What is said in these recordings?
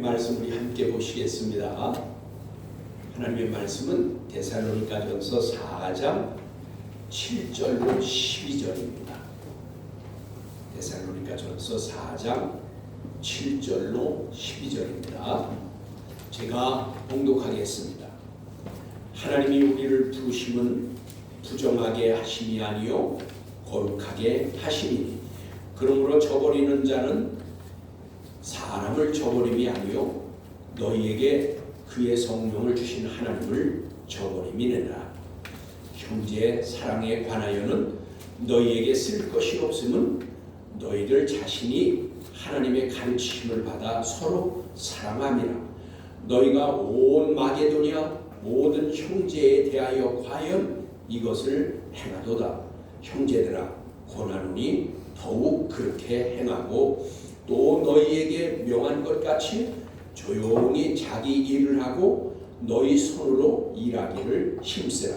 말씀 우리 함께 보시겠습니다. 하나님의 말씀은 데살로니가전서 4장 7절로 12절입니다. 데살로니가전서 4장 7절로 12절입니다. 제가 봉독하겠습니다. 하나님이 우리를 부르심은 부정하게 하심이 아니요 거룩하게 하심이니 그러므로 저버리는 자는 사람을 저버림이 아니요 너희에게 그의 성령을 주신 하나님을 저버림이니라. 형제 사랑에 관하여는 너희에게 쓸 것이 없음은 너희들 자신이 하나님의 가르치심을 받아 서로 사랑함이라. 너희가 온 마게도냐 모든 형제에 대하여 과연 이것을 행하도다. 형제들아 권하노니 더욱 그렇게 행하고 또 너희에게 명한 것 같이 조용히 자기 일을 하고 너희 손으로 일하기를 힘쓰라.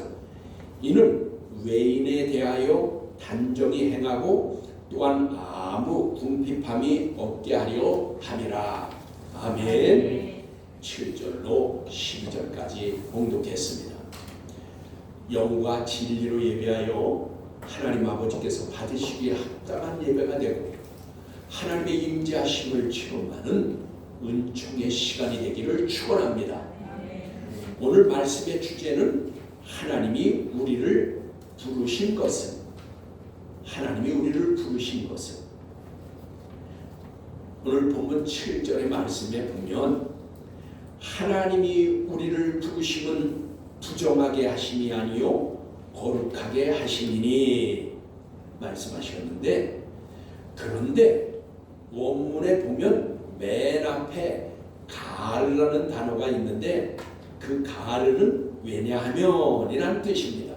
이는 외인에 대하여 단정히 행하고 또한 아무 궁핍함이 없게 하려 함이라. 아멘. 7절로 12절까지 봉독했습니다. 영과 진리로 예배하여 하나님 아버지께서 받으시기에 합당한 예배가 되고 하나님의 임재하심을 체험하는 은총의 시간이 되기를 축원합니다. 오늘 말씀의 주제는 하나님이 우리를 부르신 것은, 하나님이 우리를 부르신 것은, 오늘 본문 7절의 말씀에 보면 하나님이 우리를 부르심은 부정하게 하심이 아니요 거룩하게 하심이니 말씀하셨는데, 그런데 원문에 보면 맨 앞에 가르라는 단어가 있는데 그 가르는 왜냐하면이라는 뜻입니다.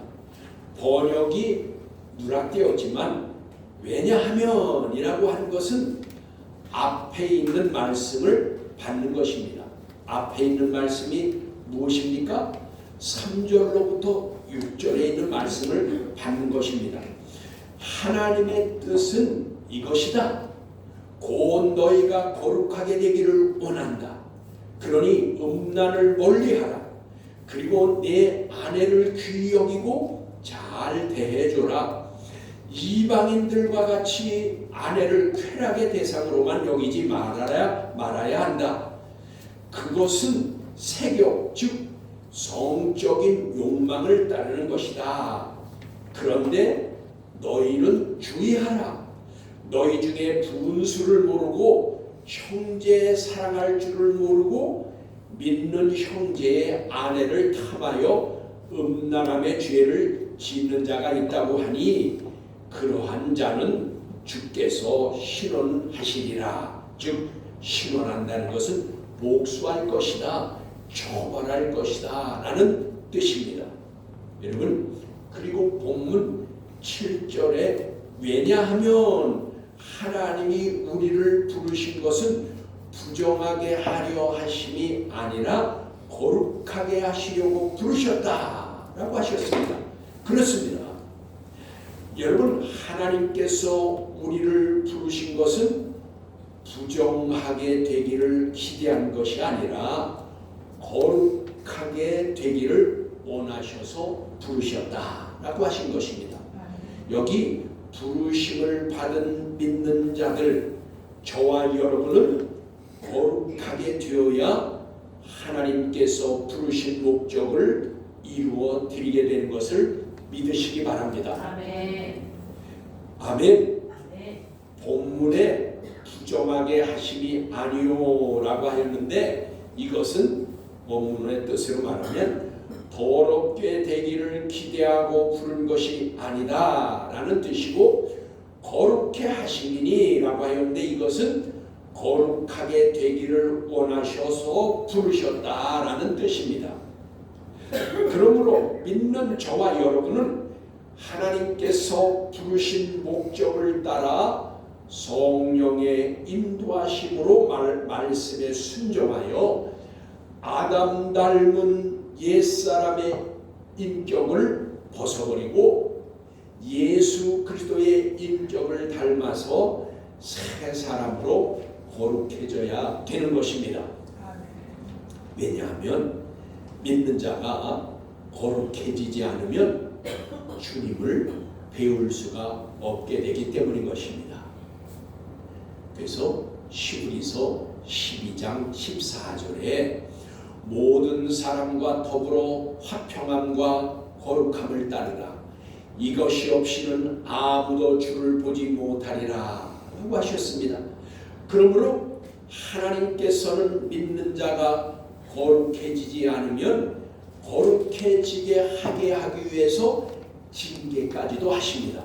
번역이 누락되었지만 왜냐하면이라고 하는 것은 앞에 있는 말씀을 받는 것입니다. 앞에 있는 말씀이 무엇입니까? 3절로부터 6절에 있는 말씀을 받는 것입니다. 하나님의 뜻은 이것이다. 곧 너희가 거룩하게 되기를 원한다. 그러니 음란을 멀리하라. 그리고 내 아내를 귀히 여기고 잘 대해줘라. 이방인들과 같이 아내를 쾌락의 대상으로만 여기지 말아야 한다. 그것은 세욕, 즉 성적인 욕망을 따르는 것이다. 그런데 너희는 주의하라. 너희 중에 분수를 모르고 형제의 사랑할 줄을 모르고 믿는 형제의 아내를 탐하여 음란함의 죄를 짓는 자가 있다고 하니 그러한 자는 주께서 신원하시리라. 즉 신원한다는 것은 복수할 것이다, 처벌할 것이다 라는 뜻입니다. 여러분, 그리고 본문 7절에 왜냐하면 하나님이 우리를 부르신 것은 부정하게 하려 하심이 아니라 거룩하게 하시려고 부르셨다라고 하셨습니다. 그렇습니다. 여러분, 하나님께서 우리를 부르신 것은 부정하게 되기를 기대한 것이 아니라 거룩하게 되기를 원하셔서 부르셨다라고 하신 것입니다. 여기 부르심을 받은 믿는 자들, 저와 여러분은 거룩하게 되어야 하나님께서 부르신 목적을 이루어 드리게 되는 것을 믿으시기 바랍니다. 아멘. 아멘. 본문에 부정하게 하심이 아니오라고 하였는데 이것은 원문의 뜻으로 말하면 더럽게 되기를 기대하고 부른 것이 아니다 라는 뜻이고, 거룩해 하심이니 라고 하였는데 이것은 거룩하게 되기를 원하셔서 부르셨다 라는 뜻입니다. 그러므로 믿는 저와 여러분은 하나님께서 부르신 목적을 따라 성령의 인도하심으로 말씀에 순종하여 아담 닮은 옛사람의 인격을 벗어버리고 예수 그리스도의 인격을 닮아서 새 사람으로 거룩해져야 되는 것입니다. 왜냐하면 믿는 자가 거룩해지지 않으면 주님을 배울 수가 없게 되기 때문인 것입니다. 그래서 히브리서 12장 14절에 모든 사람과 더불어 화평함과 거룩함을 따르라. 이것이 없이는 아무도 주를 보지 못하리라 라고 하셨습니다. 그러므로 하나님께서는 믿는 자가 거룩해지지 않으면 거룩해지게 하게 하기 위해서 징계까지도 하십니다.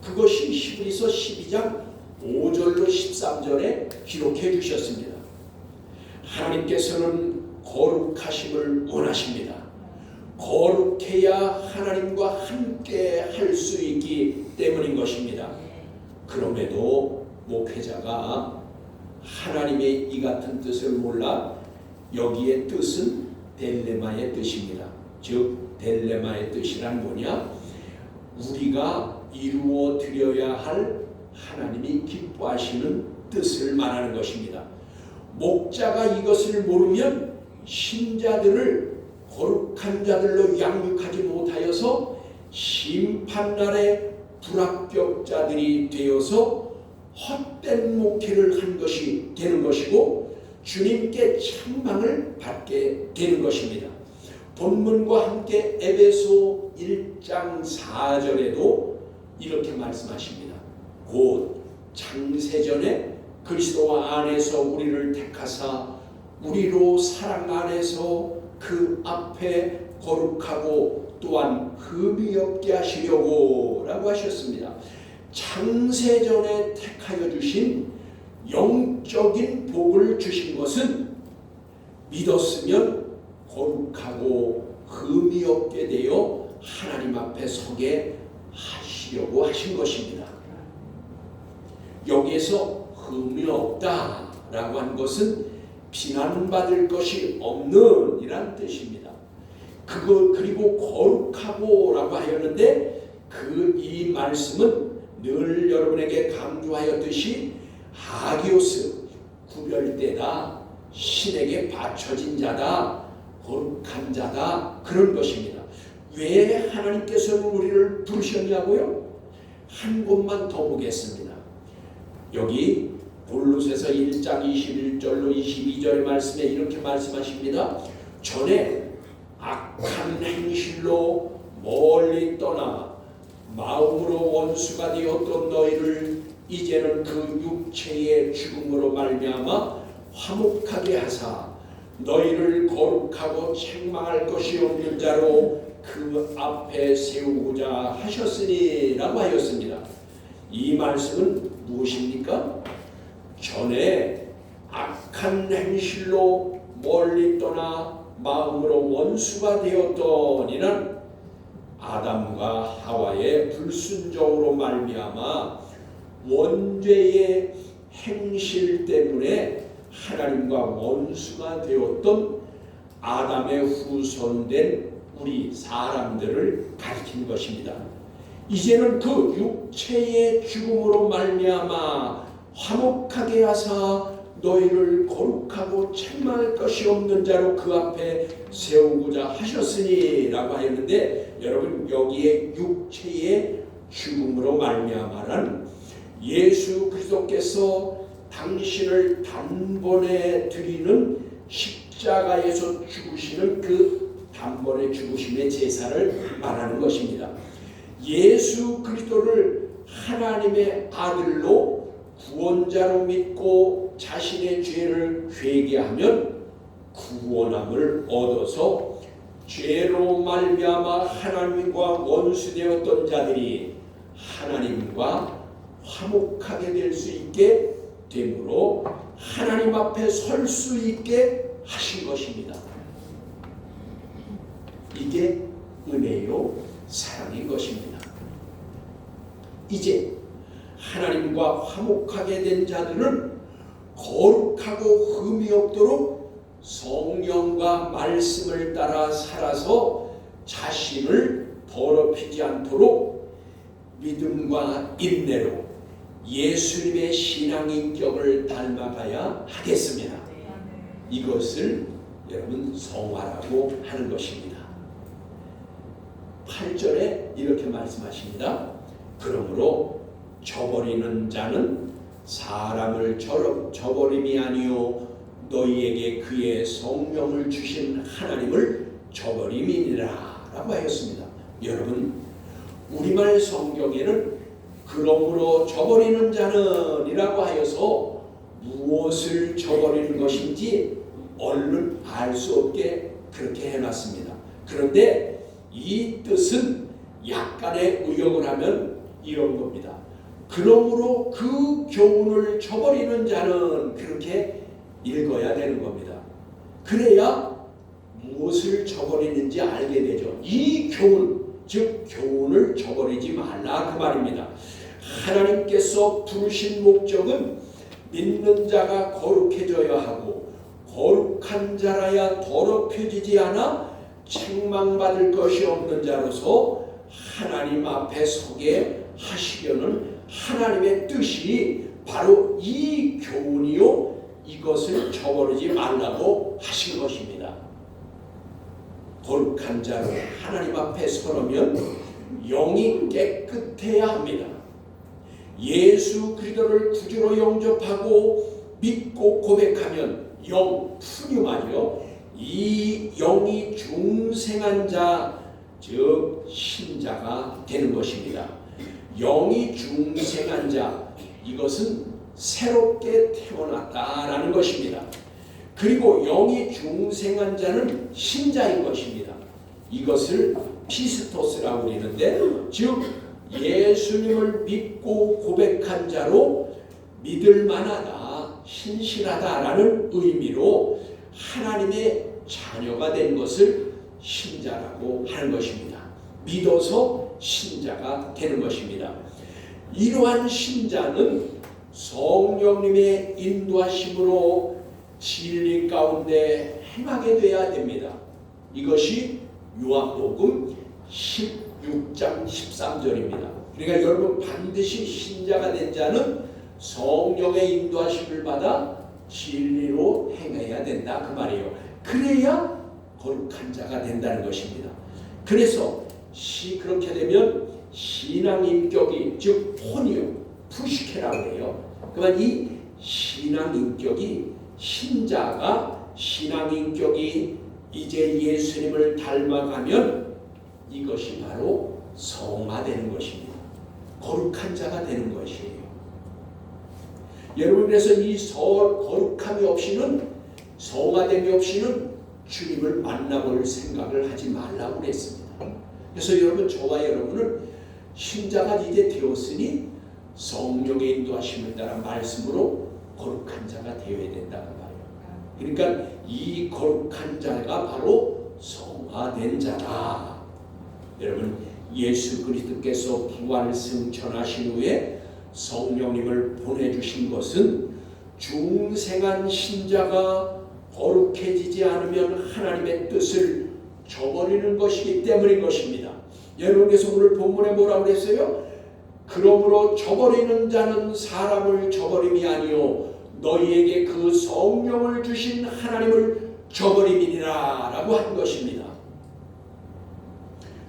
그것이 히브리서 12장 5절로 13절에 기록해 주셨습니다. 하나님께서는 거룩하심을 원하십니다. 거룩해야 하나님과 함께 할 수 있기 때문인 것입니다. 그럼에도 목회자가 하나님의 이 같은 뜻을 몰라 여기에 뜻은 델레마의 뜻입니다. 즉 델레마의 뜻이란 뭐냐? 우리가 이루어 드려야 할 하나님이 기뻐하시는 뜻을 말하는 것입니다. 목자가 이것을 모르면 신자들을 거룩한 자들로 양육하지 못하여서 심판날에 불합격자들이 되어서 헛된 목회를 한 것이 되는 것이고 주님께 책망을 받게 되는 것입니다. 본문과 함께 에베소 1장 4절에도 이렇게 말씀하십니다. 곧 창세전에 그리스도와 안에서 우리를 택하사 우리로 사랑 안에서 그 앞에 거룩하고 또한 흠이 없게 하시려고 라고 하셨습니다. 창세전에 택하여 주신 영적인 복을 주신 것은 믿었으면 거룩하고 흠이 없게 되어 하나님 앞에 서게 하시려고 하신 것입니다. 여기에서 흠이 없다라고 한 것은 비난받을 것이 없는 이란 뜻입니다. 그리고 거룩하고라고 하였는데 이 말씀은 늘 여러분에게 강조하였듯이 하기오스, 구별되다, 신에게 바쳐진 자다, 거룩한 자다, 그런 것입니다. 왜 하나님께서는 우리를 부르셨냐고요? 한 곳만 더 보겠습니다. 여기 골로새서 1장 21절로 22절의 말씀에 이렇게 말씀하십니다. 전에 악한 행실로 멀리 떠나 마음으로 원수가 되었던 너희를 이제는 그 육체의 죽음으로 말미암아 화목하게 하사 너희를 거룩하고 책망할 것이 없는 자로 그 앞에 세우고자 하셨으니 라고 하였습니다. 이 말씀은 무엇입니까? 전에 악한 행실로 멀리 떠나 마음으로 원수가 되었던 이는 아담과 하와의 불순종으로 말미암아 원죄의 행실 때문에 하나님과 원수가 되었던 아담의 후손된 우리 사람들을 가리킨 것입니다. 이제는 그 육체의 죽음으로 말미암아 화목하게 하사 너희를 거룩하고 책망할 것이 없는 자로 그 앞에 세우고자 하셨으니 라고 하였는데, 여러분 여기에 육체의 죽음으로 말미암아란 예수 그리스도께서 당신을 단번에 드리는 십자가에서 죽으시는 그 단번에 죽으심의 제사를 말하는 것입니다. 예수 그리스도를 하나님의 아들로 구원자로 믿고 자신의 죄를 회개하면 구원함을 얻어서 죄로 말미암아 하나님과 원수되었던 자들이 하나님과 화목하게 될 수 있게 되므로 하나님 앞에 설 수 있게 하신 것입니다. 이게 은혜요 사랑인 것입니다. 이제 하나님과 화목하게 된 자들은 거룩하고 흠이 없도록 성령과 말씀을 따라 살아서 자신을 더럽히지 않도록 믿음과 인내로 예수님의 신앙인격을 닮아가야 하겠습니다. 이것을 여러분 성화라고 하는 것입니다. 8절에 이렇게 말씀하십니다. 그러므로 저버리는 자는 사람을 저버림이 아니요 너희에게 그의 성령을 주신 하나님을 저버림이니라 라고 하였습니다. 여러분 우리말 성경에는 그러므로 저버리는 자는 이라고 하여서 무엇을 저버리는 것인지 얼른 알 수 없게 그렇게 해놨습니다. 그런데 이 뜻은 약간의 의역을 하면 이런 겁니다. 그러므로 그 교훈을 저버리는 자는 그렇게 읽어야 되는 겁니다. 그래야 무엇을 저버리는지 알게 되죠. 이 교훈, 즉 교훈을 저버리지 말라 그 말입니다. 하나님께서 부르신 목적은 믿는 자가 거룩해져야 하고 거룩한 자라야 더럽혀지지 않아 책망받을 것이 없는 자로서 하나님 앞에 서게 하시려는 하나님의 뜻이 바로 이 교훈이요 이것을 저버리지 말라고 하신 것입니다. 거룩한 자로 하나님 앞에 서려면 영이 깨끗해야 합니다. 예수 그리스도를 구주로 영접하고 믿고 고백하면 영 푸뉴마죠. 이 영이 중생한 자, 즉 신자가 되는 것입니다. 영이 중생한 자, 이것은 새롭게 태어났다라는 것입니다. 그리고 영이 중생한 자는 신자인 것입니다. 이것을 피스토스라고 그러는데, 즉 예수님을 믿고 고백한 자로 믿을 만하다, 신실하다라는 의미로 하나님의 자녀가 된 것을 신자라고 하는 것입니다. 믿어서 신자가 되는 것입니다. 이러한 신자는 성령님의 인도하심으로 진리 가운데 행하게 되어야 됩니다. 이것이 요한복음 16장 13절입니다. 그러니까 여러분 반드시 신자가 된 자는 성령의 인도하심을 받아 진리로 행해야 된다 그 말이에요. 그래야 거룩한 자가 된다는 것입니다. 그래서 그렇게 되면 신앙인격이 즉 폰이요 푸시케라고 해요. 그러면 이 신앙인격이 신자가 신앙인격이 이제 예수님을 닮아가면 이것이 바로 성화되는 것입니다. 거룩한 자가 되는 것이에요. 여러분 그래서 이 거룩함이 없이는 성화됨이 없이는 주님을 만나볼 생각을 하지 말라고 그랬습니다. 그래서 여러분 저와 여러분은 신자가 이제 되었으니 성령의 인도하심을 따라 말씀으로 거룩한 자가 되어야 된다는 말이에요. 그러니까 이 거룩한 자가 바로 성화된 자다. 여러분 예수 그리스도께서 부활 승천하신 후에 성령님을 보내주신 것은 중생한 신자가 거룩해지지 않으면 하나님의 뜻을 저버리는 것이기 때문인 것입니다. 여러분께서 오늘 본문에 뭐라고 했어요? 그러므로 저버리는 자는 사람을 저버림이 아니요 너희에게 그 성령을 주신 하나님을 저버림이니라 라고 한 것입니다.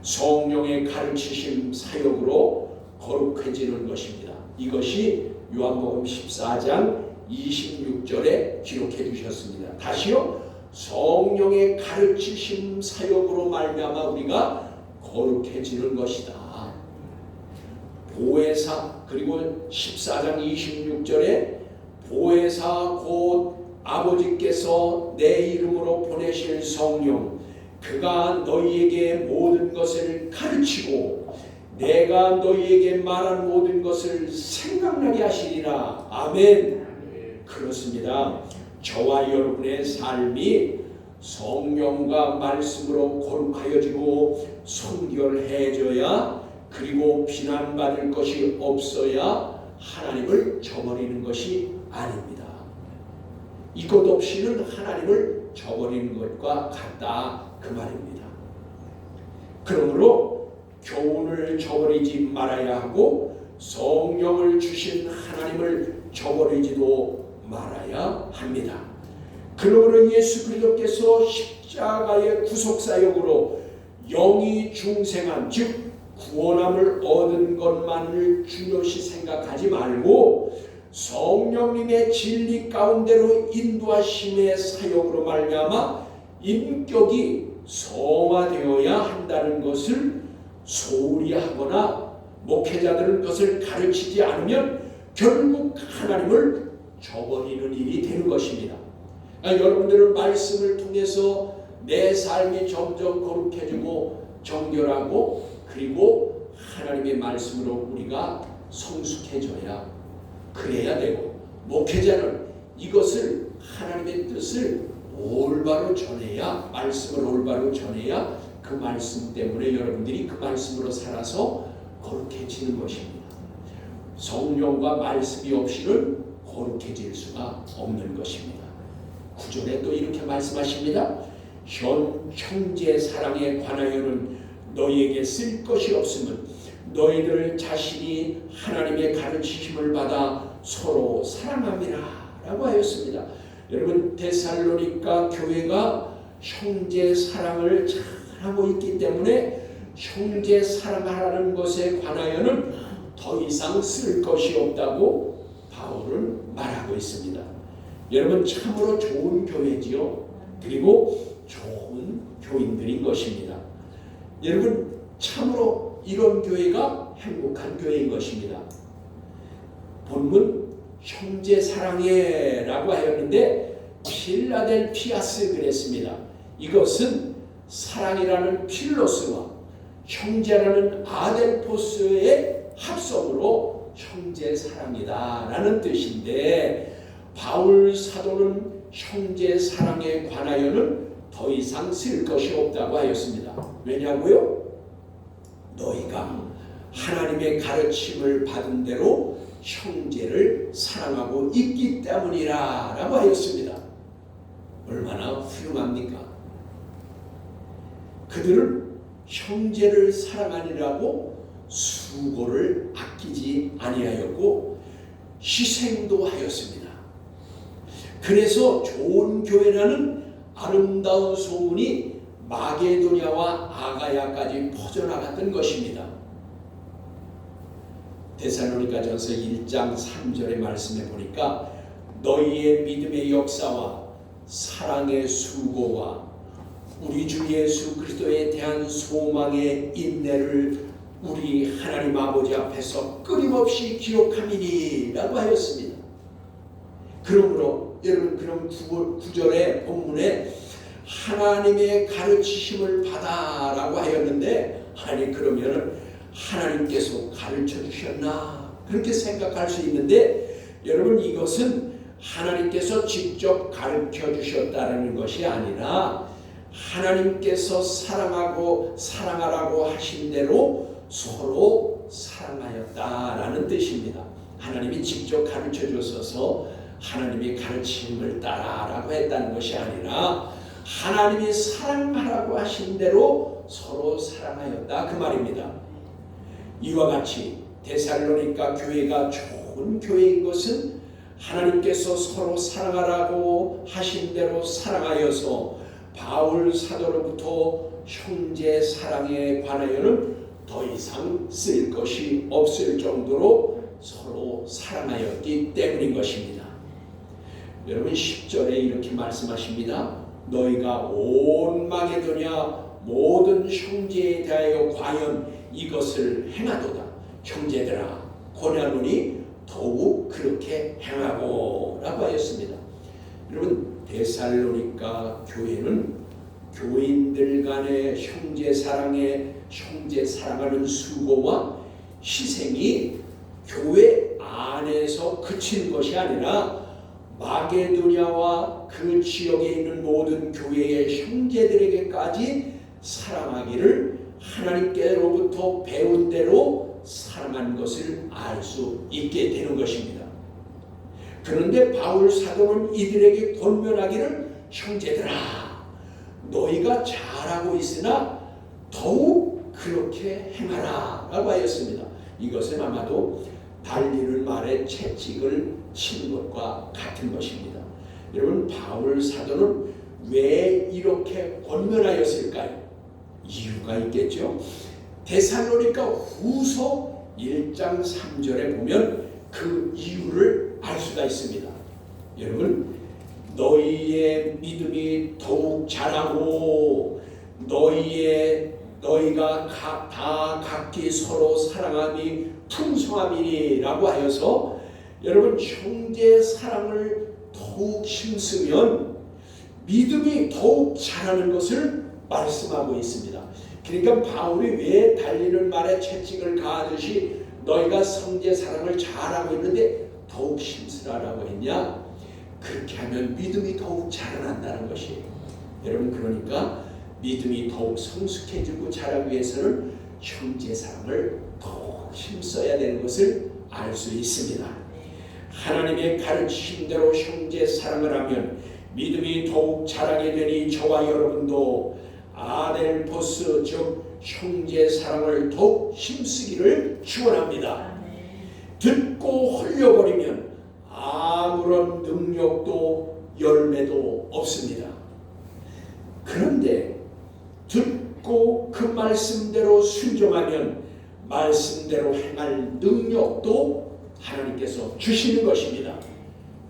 성령의 가르치심 사역으로 거룩해지는 것입니다. 이것이 요한복음 14장 26절에 기록해 주셨습니다. 다시요. 성령의 가르치심 사역으로 말미암아 우리가 거룩해지는 것이다. 보혜사 그리고 14장 26절에 보혜사 곧 아버지께서 내 이름으로 보내실 성령 그가 너희에게 모든 것을 가르치고 내가 너희에게 말한 모든 것을 생각나게 하시리라. 아멘. 그렇습니다. 저와 여러분의 삶이 성령과 말씀으로 거룩하여지고 순결해져야 그리고 비난받을 것이 없어야 하나님을 저버리는 것이 아닙니다. 이것 없이는 하나님을 저버리는 것과 같다 그 말입니다. 그러므로 교훈을 저버리지 말아야 하고 성령을 주신 하나님을 저버리지도 말아야 합니다. 그러므로 예수 그리스도께서 십자가의 구속사역으로 영이 중생한 즉 구원함을 얻은 것만을 중요시 생각하지 말고 성령님의 진리 가운데로 인도하심의 사역으로 말미암아 인격이 성화되어야 한다는 것을 소홀히 하거나 목회자들은 그것을 가르치지 않으면 결국 하나님을 저버리는 일이 되는 것입니다. 여러분들은 말씀을 통해서 내 삶이 점점 거룩해지고 정결하고 그리고 하나님의 말씀으로 우리가 성숙해져야 그래야 되고 목회자는 이것을 하나님의 뜻을 올바로 전해야 말씀을 올바로 전해야 그 말씀 때문에 여러분들이 그 말씀으로 살아서 거룩해지는 것입니다. 성령과 말씀이 없이는 거룩해질 수가 없는 것입니다. 9절에 또 이렇게 말씀하십니다. 현 형제 사랑에 관하여는 너희에게 쓸 것이 없음은 너희들 자신이 하나님의 가르치심을 받아 서로 사랑함이라 라고 하였습니다. 여러분 데살로니가 교회가 형제 사랑을 잘하고 있기 때문에 형제 사랑하라는 것에 관하여는 더 이상 쓸 것이 없다고 바울은 말하고 있습니다. 여러분 참으로 좋은 교회지요. 그리고 좋은 교인들인 것입니다. 여러분 참으로 이런 교회가 행복한 교회인 것입니다. 본문 형제 사랑해 라고 하였는데 필라델피아스 그랬습니다. 이것은 사랑이라는 필로스와 형제라는 아델포스의 합성으로 형제 사랑이다 라는 뜻인데 바울 사도는 형제 사랑에 관하여는 더 이상 쓸 것이 없다고 하였습니다. 왜냐고요? 너희가 하나님의 가르침을 받은 대로 형제를 사랑하고 있기 때문이라 라고 하였습니다. 얼마나 훌륭합니까? 그들은 형제를 사랑하니라고 수고를 아끼지 아니하였고 희생도 하였습니다. 그래서 좋은 교회라는 아름다운 소문이 마게도냐와 아가야까지 퍼져나갔던 것입니다. 데살로니가전서 1장 3절의 말씀에 보니까 너희의 믿음의 역사와 사랑의 수고와 우리 주 예수 그리스도에 대한 소망의 인내를 우리 하나님 아버지 앞에서 끊임없이 기록함이니 라고 하였습니다. 그러므로 여러분 그럼 9절의 본문에 하나님의 가르치심을 받아 라고 하였는데 아니 그러면 하나님께서 가르쳐 주셨나 그렇게 생각할 수 있는데 여러분 이것은 하나님께서 직접 가르쳐 주셨다는 것이 아니라 하나님께서 사랑하라고 하신 대로 서로 사랑하였다라는 뜻입니다. 하나님이 직접 가르쳐 주셔서 하나님의 가르침을 따라라고 했다는 것이 아니라 하나님이 사랑하라고 하신 대로 서로 사랑하였다 그 말입니다. 이와 같이 데살로니가 교회가 좋은 교회인 것은 하나님께서 서로 사랑하라고 하신 대로 사랑하여서 바울 사도로부터 형제 사랑에 관하여는 더 이상 쓸 것이 없을 정도로 서로 사랑하였기 때문인 것입니다. 여러분 10절에 이렇게 말씀하십니다. 너희가 온 마게도냐 모든 형제에 대하여 과연 이것을 행하도다. 형제들아 권하노니 더욱 그렇게 행하고 라고 하였습니다. 여러분 데살로니가 교회는 교인들 간의 형제 사랑하는 수고와 희생이 교회 안에서 그치는 것이 아니라 마게도냐와 그 지역에 있는 모든 교회의 형제들에게까지 사랑하기를 하나님께로부터 배운 대로 사랑한 것을 알 수 있게 되는 것입니다. 그런데 바울 사도는 이들에게 권면하기를 형제들아 너희가 잘하고 있으나 더욱 그렇게 행하라 라고 하였습니다. 이것은 아마도 달리는 말에 채찍을 치는 것과 같은 것입니다. 여러분, 바울 사도는 왜 이렇게 권면하였을까요? 이유가 있겠죠. 데살로니가 후서 1장 3절에 보면 그 이유를 알 수가 있습니다. 여러분, 너희의 믿음이 더욱 자라고 너희가 다 각기 서로 사랑함이 풍성함이니라고 하여서, 여러분, 형제 사랑을 더욱 힘쓰면 믿음이 더욱 자라는 것을 말씀하고 있습니다. 그러니까 바울이 왜 달리는 말에 채찍을 가하듯이 너희가 형제 사랑을 잘하고 있는데 더욱 힘쓰라라고 했냐? 그렇게 하면 믿음이 더욱 자라난다는 것이에요. 여러분, 그러니까 믿음이 더욱 성숙해지고 자라기 위해서는 형제 사랑을 더욱 힘써야 되는 것을 알 수 있습니다. 하나님의 가르침대로 형제 사랑을 하면 믿음이 더욱 자라게 되니 저와 여러분도 아델포스, 즉 형제 사랑을 더욱 힘쓰기를 축원합니다. 듣고 흘려버리면 아무런 능력도 열매도 없습니다. 그런데 듣고 그 말씀대로 순종하면 말씀대로 행할 능력도 하나님께서 주시는 것입니다.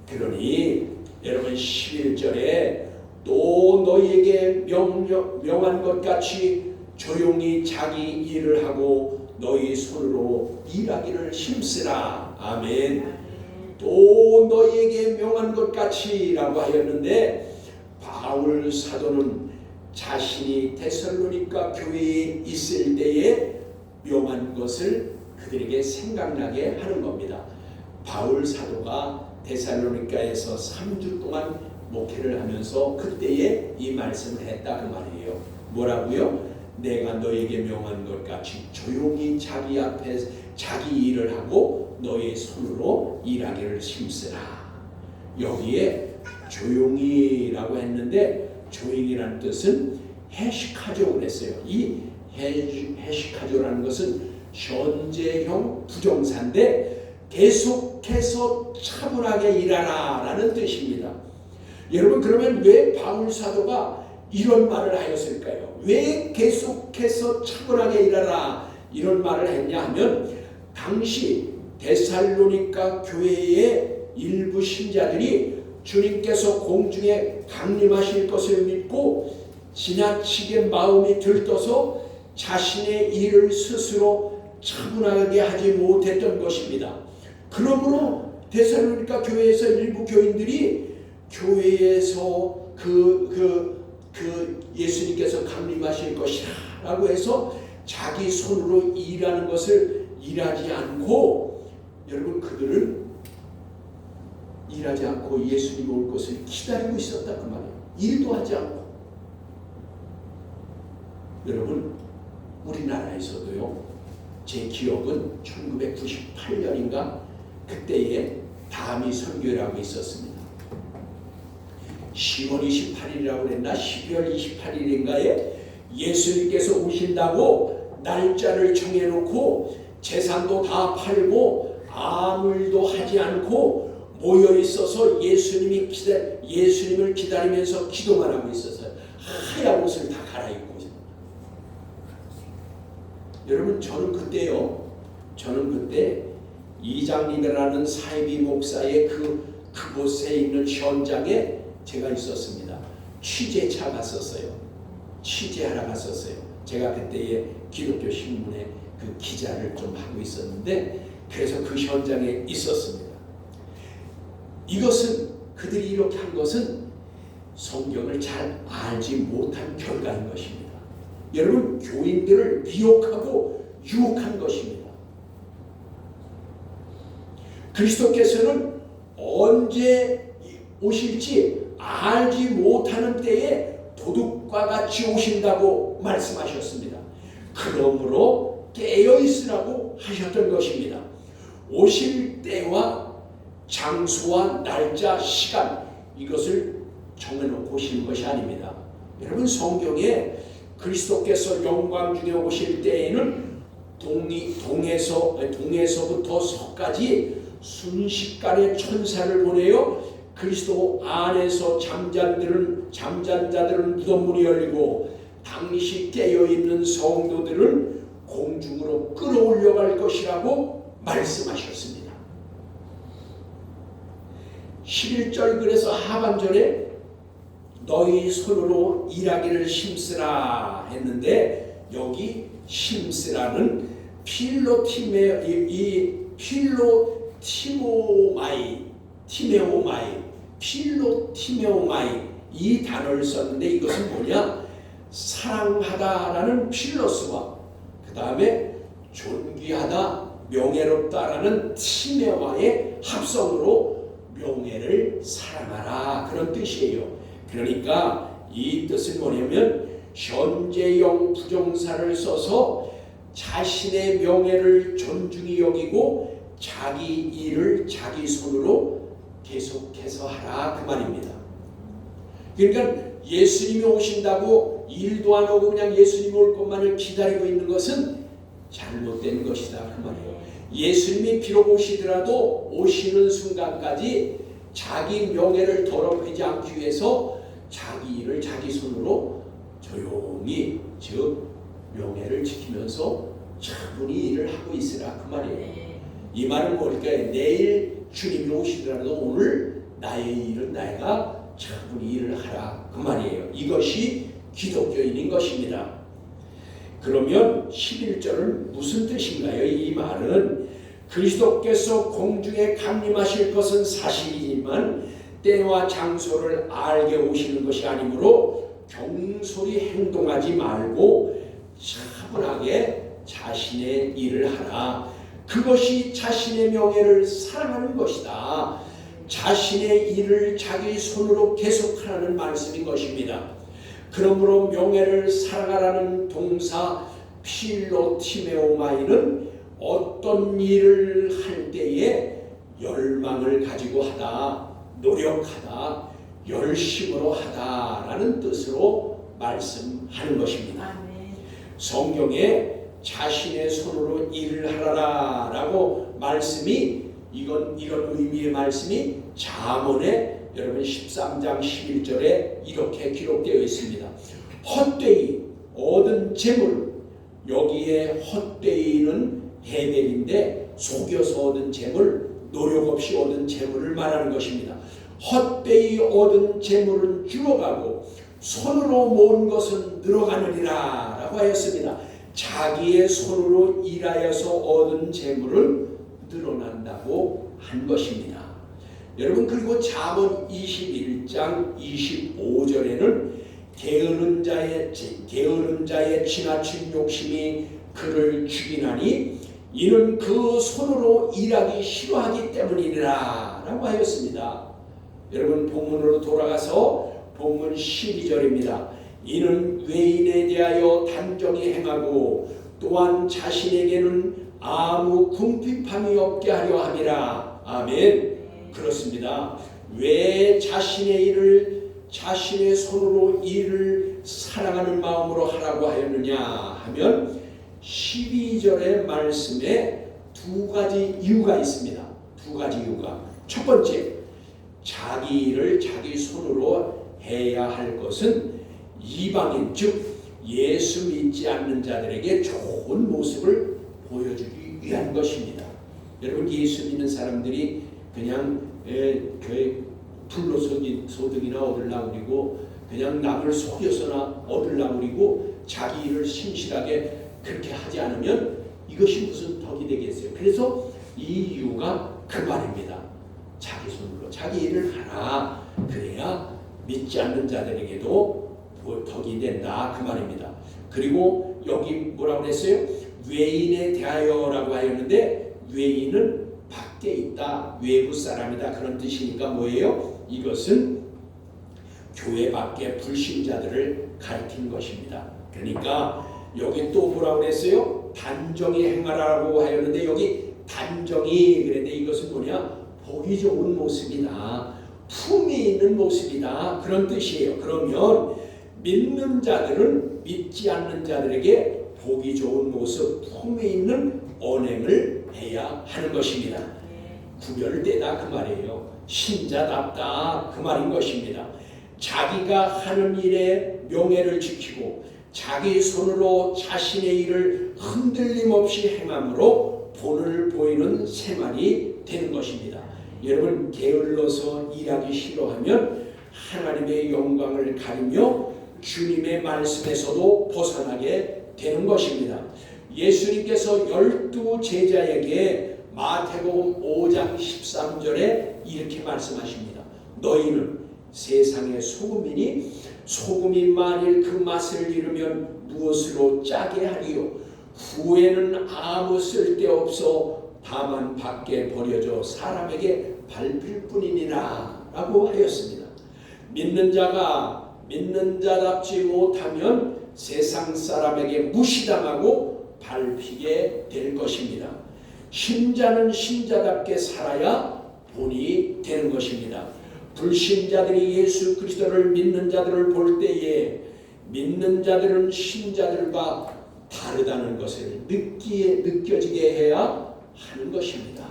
그러니 여러분, 11절에 또 너희에게 명한 것 같이 조용히 자기 일을 하고 너희 손으로 일하기를 힘쓰라. 아멘. 또 너희에게 명한 것 같이 라고 하였는데, 바울 사도는 자신이 데살로니가 교회에 있을 때에 명한 것을 그들에게 생각나게 하는 겁니다. 바울 사도가 데살로니가에서 3주 동안 목회를 하면서 그때에 이 말씀을 했다 그 말이에요. 뭐라고요? 내가 너에게 명한 것 같이 조용히 자기 앞에 자기 일을 하고 너의 손으로 일하기를 힘쓰라. 여기에 조용히라고 했는데, 조용히라는 뜻은 해시카조 그랬어요. 이 해시카조라는 것은 현재형 부정사인데 계속해서 차분하게 일하라 라는 뜻입니다. 여러분, 그러면 왜 바울 사도가 이런 말을 하였을까요? 왜 계속해서 차분하게 일하라 이런 말을 했냐 하면, 당시 데살로니가 교회의 일부 신자들이 주님께서 공중에 강림하실 것을 믿고 지나치게 마음이 들떠서 자신의 일을 스스로 차분하게 하지 못했던 것입니다. 그러므로 데살로니가 교회에서 일부 교인들이 교회에서 예수님께서 강림하실 것이라 라고 해서 자기 손으로 일하는 것을 일하지 않고, 여러분, 그들은 일하지 않고 예수님 올 것을 기다리고 있었다 그 말이에요. 일도 하지 않고. 여러분, 우리나라에서도요, 제 기억은 1998년인가 그때에 다미 선교회라고 있었습니다. 10월 28일이라고 그랬나 12월 28일인가에 예수님께서 오신다고 날짜를 정해놓고 재산도 다 팔고 아무 일도 하지 않고 모여 있어서 예수님을 기다리면서 기도만 하고 있었어요. 하얀 옷을 다 갈아입고. 여러분, 저는 그때 이장님이라는 사이비 목사의 그곳에 있는 현장에 제가 있었습니다. 취재차 갔었어요. 취재하러 갔었어요. 제가 그때에 기독교 신문에 그 기자를 좀 하고 있었는데, 그래서 그 현장에 있었습니다. 이것은, 그들이 이렇게 한 것은 성경을 잘 알지 못한 결과인 것입니다. 여러분, 교인들을 미혹하고 유혹한 것입니다. 그리스도께서는 언제 오실지 알지 못하는 때에 도둑과 같이 오신다고 말씀하셨습니다. 그러므로 깨어 있으라고 하셨던 것입니다. 오실 때와 장소와 날짜, 시간, 이것을 정해놓고 오시는 것이 아닙니다. 여러분, 성경에 그리스도께서 영광 중에 오실 때에는 동에서부터 서까지 순식간에 천사를 보내요. 그리스도 안에서 잠잔 자들은 무덤 문이 열리고 당시 깨어있는 성도들은 공중으로 끌어올려갈 것이라고 말씀하셨습니다. 11절 그래서 하반절에 너희 손으로 일하기를 힘쓰라 했는데 여기 힘쓰라는 필로티메오마이 이 단어를 썼는데 이것은 뭐냐? 사랑하다라는 필로스와 그 다음에 존귀하다, 명예롭다라는 티메와의 합성으로 명예를 사랑하라 그런 뜻이에요. 그러니까 이 뜻은 뭐냐면 현재형 부정사를 써서 자신의 명예를 존중히 여기고 자기 일을 자기 손으로 계속해서 하라 그 말입니다. 그러니까 예수님이 오신다고 일도 안 하고 그냥 예수님이 올 것만을 기다리고 있는 것은 잘못된 것이다 그 말이에요. 예수님이 비록 오시더라도 오시는 순간까지 자기 명예를 더럽히지 않기 위해서 자기 일을 자기 손으로 조용히 즉 명예를 지키면서 차분히 일을 하고 있으라 그 말이에요. 이 말은 뭘까요? 내일 주님이 오시더라도 오늘 나의 일은 내가 차분히 일을 하라 그 말이에요. 이것이 기독교인인 것입니다. 그러면 11절은 무슨 뜻인가요? 이 말은 그리스도께서 공중에 강림하실 것은 사실이지만 때와 장소를 알게 오시는 것이 아니므로 경솔히 행동하지 말고 차분하게 자신의 일을 하라. 그것이 자신의 명예를 사랑하는 것이다. 자신의 일을 자기 손으로 계속하라는 말씀인 것입니다. 그러므로 명예를 사랑하라는 동사 필로티메오마이는 어떤 일을 할 때에 열망을 가지고 하다, 노력하다, 열심으로 하다라는 뜻으로 말씀하는 것입니다. 성경에 자신의 손으로 일을 하라라고 말씀이 이런 의미의 말씀이 잠언에 여러분 13장 11절에 이렇게 기록되어 있습니다. 헛되이 얻은 재물, 여기에 헛되이는 헤벨인데 속여서 얻은 재물, 노력 없이 얻은 재물을 말하는 것입니다. 헛되이 얻은 재물은 줄어가고 손으로 모은 것은 늘어가느니라 라고 하였습니다. 자기의 손으로 일하여서 얻은 재물은 늘어난다고 한 것입니다. 여러분 그리고 잠언 21장 25절에는 게으른 자의 지나친 욕심이 그를 죽이나니 이는 그 손으로 일하기 싫어하기 때문이니라 라고 하였습니다. 여러분 본문으로 돌아가서 본문 12절입니다. 이는 외인에 대하여 단정히 행하고 또한 자신에게는 아무 궁핍함이 없게 하려 함이라. 아멘. 그렇습니다. 왜 자신의 일을 자신의 손으로 일을 사랑하는 마음으로 하라고 하였느냐 하면 12절의 말씀에 두 가지 이유가 있습니다. 두 가지 이유가. 첫 번째, 자기 일을 자기 손으로 해야 할 것은 이방인 즉 예수 믿지 않는 자들에게 좋은 모습을 보여주기 위한 것입니다. 여러분 예수 믿는 사람들이 그냥 불로소득이나 얻으려고 그리고 그냥 남을 속여서나 얻으려고 그리고 자기 일을 신실하게 그렇게 하지 않으면 이것이 무슨 덕이 되겠어요. 그래서 이 이유가 그 말입니다. 자기 손으로 자기 일을 하라. 그래야 믿지 않는 자들에게도 덕이 된다 그 말입니다. 그리고 여기 뭐라고 했어요? 외인에 대하여라고 하였는데 외인은 밖에 있다, 외부 사람이다 그런 뜻이니까 뭐예요? 이것은 교회 밖의 불신자들을 가리키는 것입니다. 그러니까 여기 또 뭐라고 했어요? 단정히 행하라고 하였는데 여기 단정히 그랬는데 이것은 뭐냐? 보기 좋은 모습이다, 품이 있는 모습이다 그런 뜻이에요. 그러면 믿는 자들은 믿지 않는 자들에게 보기 좋은 모습, 품이 있는 언행을 해야 하는 것입니다. 구별을 떼다 그 말이에요. 신자답다 그 말인 것입니다. 자기가 하는 일에 명예를 지키고 자기 손으로 자신의 일을 흔들림 없이 행함으로 본을 보이는 생활이 되는 것입니다. 여러분, 게을러서 일하기 싫어하면 하나님의 영광을 가리며 주님의 말씀에서도 벗어나게 되는 것입니다. 예수님께서 12 제자에게 마태복음 5장 13절에 이렇게 말씀하십니다. 너희는 세상의 소금이니 소금이 만일 그 맛을 잃으면 무엇으로 짜게 하리요? 후에는 아무 쓸데없어 다만 밖에 버려져 사람에게 밟힐 뿐이니라 라고 하였습니다. 믿는 자가 믿는 자답지 못하면 세상 사람에게 무시당하고 밟히게 될 것입니다. 신자는 신자답게 살아야 본이 되는 것입니다. 불신자들이 예수 그리스도를 믿는 자들을 볼 때에 믿는 자들은 신자들과 다르다는 것을 느껴지게 해야 하는 것입니다.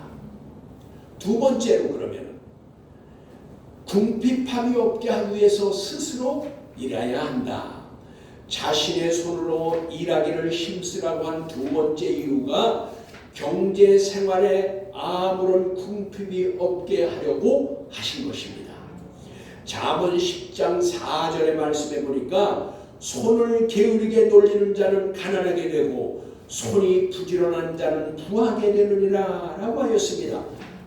두 번째로 그러면 궁핍함이 없게 하기 위해서 스스로 일해야 한다. 자신의 손으로 일하기를 힘쓰라고 한 두 번째 이유가 경제 생활에 아무런 궁핍이 없게 하려고 하신 것입니다. 잠언 10장 4절의 말씀에 보니까 손을 게으르게 놀리는 자는 가난하게 되고 손이 부지런한 자는 부하게 되느니라 라고 하였습니다.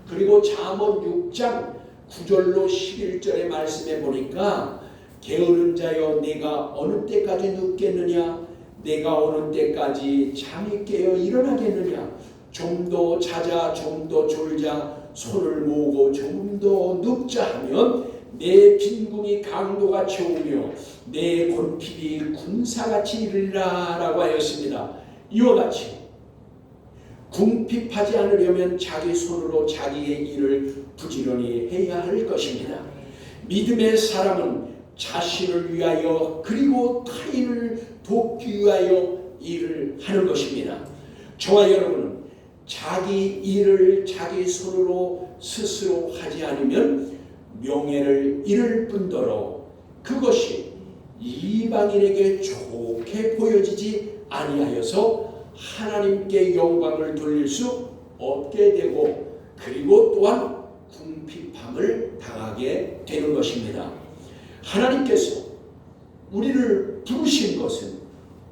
그리고 잠언 6장 9절로 11절의 말씀에 보니까 게으른 자여 네가 어느 때까지 눕겠느냐, 내가 어느 때까지 잠이 깨어 일어나겠느냐, 좀 더 자자 좀 더 졸자 손을 모으고 좀 더 눕자 하면 내 빈궁이 강도같이 오며 내 골핍이 군사같이 이르리라 라고 하였습니다. 이와 같이 궁핍하지 않으려면 자기 손으로 자기의 일을 부지런히 해야 할 것입니다. 믿음의 사람은 자신을 위하여 그리고 타인을 돕기 위하여 일을 하는 것입니다. 저와 여러분은 자기 일을 자기 손으로 스스로 하지 않으면 명예를 잃을 뿐더러 그것이 이방인에게 좋게 보여지지 아니하여서 하나님께 영광을 돌릴 수 없게 되고 그리고 또한 궁핍함을 당하게 되는 것입니다. 하나님께서 우리를 부르신 것은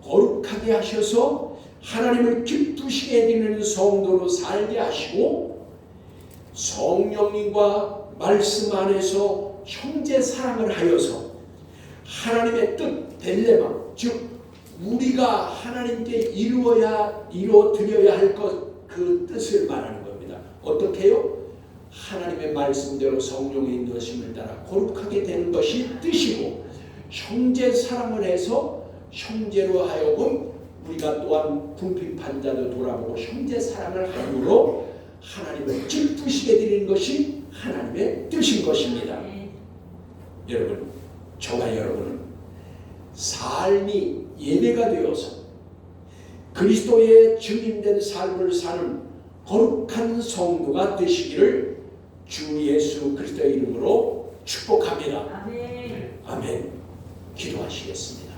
거룩하게 하셔서 하나님을 기쁘시게 해드리는 성도로 살게 하시고 성령님과 말씀 안에서 형제 사랑을 하여서 하나님의 뜻 델레마, 즉 우리가 하나님께 이루어드려야 할 것, 그 뜻을 말하는 겁니다. 어떻게 해요? 하나님의 말씀대로 성령의 인도하심을 따라 거룩하게 되는 것이 뜻이고 형제 사랑을 해서 형제로 하여금 우리가 또한 궁핍한 자도 돌아보고 형제 사랑을 함으로 하나님을 기쁘시게 드리는 것이 하나님의 뜻인 것입니다. 여러분, 저와 여러분은 삶이 예배가 되어서 그리스도의 증인된 삶을 사는 거룩한 성도가 되시기를 주 예수 그리스도의 이름으로 축복합니다. 아멘. 아멘. 기도하시겠습니다.